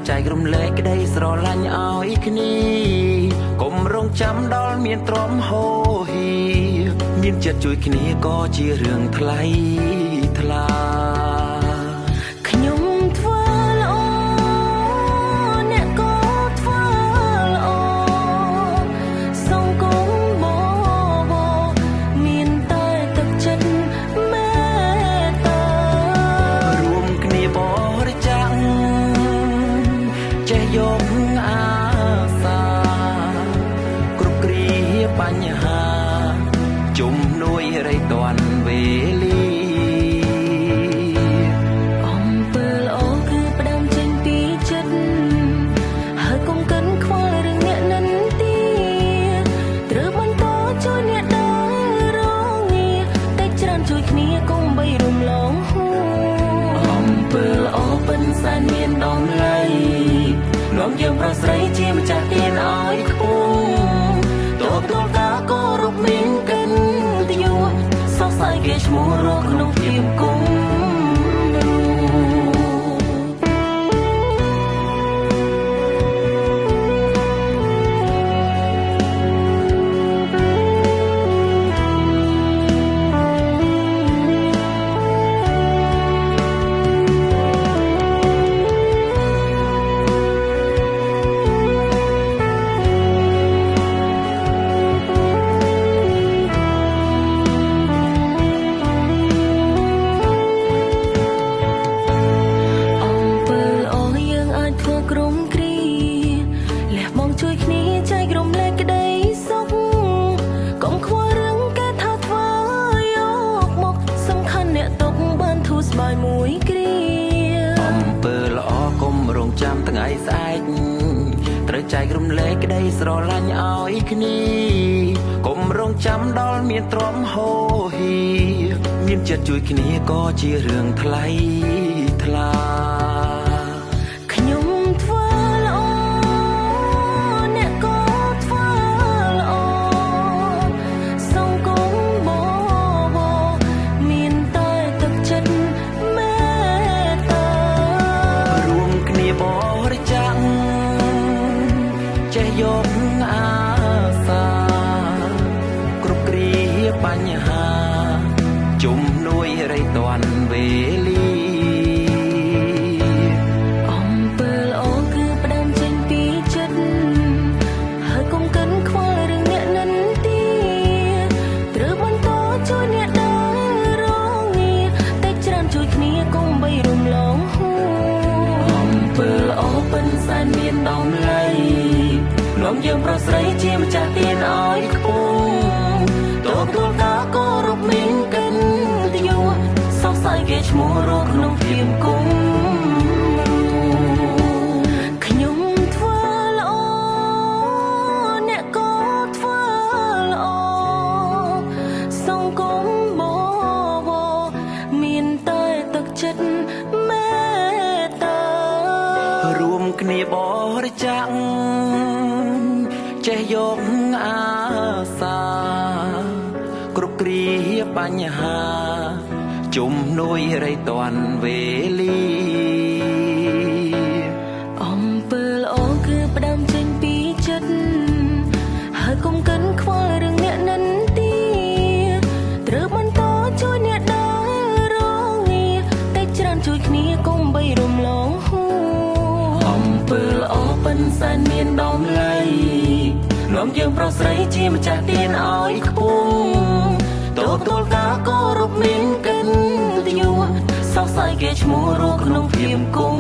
ចែករំលែកក្តីស្រឡាញ់ឲ្យគ្នាកុំរងចាំដល់មានទ្រាំហូរហៀមានចិត្តជួយគ្នាក៏ជារឿងថ្លៃថ្លាខ្ញុំធ្វើល្អអ្នកក៏ធ្វើល្អសង្គមបមានតែទឹកចិត្តមេត្តារួមគ្នាបរិច្ចាគចេះយកអាសាគ្រប់គ្រាបញ្ហាជំនួយរៃតាន់វេលាអំពើល្អគឺផ្ដើមចេញពីចិត្តហើយកុំកិនខ្វល់រឿងអ្នកនិន្ទាត្រូវបន្តជួយអ្នកដើររងាតែច្រើនជួយគ្នាកុំបីរំលងហួរអំពើល្អពិនសែនមានតម្លៃនាំយើងប្រស្រីជាម្ចាស់ទានឲ្យខ្ពស់តបតការគោរពមានកិត្តិយសសរសើរគេឈ្មោះរកក្នុងភាពគុំជួយគ្នាចែករំលែកក្តីសុខកុំខ្វល់រឿងគេថាធ្វើយកមកសំខាន់អ្នកຕົកបានធូរស្បើយមួយគ្រាអំពើល្អកុំរងចាំថ្ងៃស្អែកត្រូវចែករំលែកក្តីស្រឡាញ់ឲ្យគ្នាកុំរងចាំដល់មានទ្រាំហូរហៀមានចិត្តជួយគ្នាក៏ជារឿងថ្លៃថ្លាចេះយកអាសាគ្រប់គ្រាបញ្ហាជំនួយរៃតាន់វេលាអំពើល្អគឺផ្ដើមចេញពីចិត្តហើយកុំកិនខ្វល់រឿងអ្នកនិន្ទាត្រូវបន្តជួយអ្នកដើររងាតែច្រើនជួយគ្នាកុំបីរំលងហួរអំពើល្អពិនសែនមានតម្លៃនាំយើងប្រស្រីជាម្ចាស់ទានឲ្យខ្ពស់តបការគោរពមានកិត្តិយសសរសើរគេឈ្មោះរកក្នុងភាពគុំខ្ញុំធ្វើល្អអ្នកក៏ធ្វើល្អសង្គមបមានតែទឹកចិត្តមេត្តារួមគ្នាបរិច្ចាគចេះយកអាសាគ្រប់គ្រាបញ្ហាជំនួយរៃតាន់វេលាអំពើល្អគឺផ្ដើមចេញពីចិត្តហើយកុំកិនខ្វល់រឿងអ្នកនិន្ទាត្រូវបន្តជួយអ្នកដើររងាតែច្រើនជួយគ្នាកុំបីរំលងហួរអំពើល្អពិនសែនមានតម្លៃនាំយើងប្រស្រីជាម្ចាស់ទានឲ្យខ្ពស់តបការគោរពមានកិត្តិយសសរសើរគេឈ្មោះរកក្នុងភាពគុំ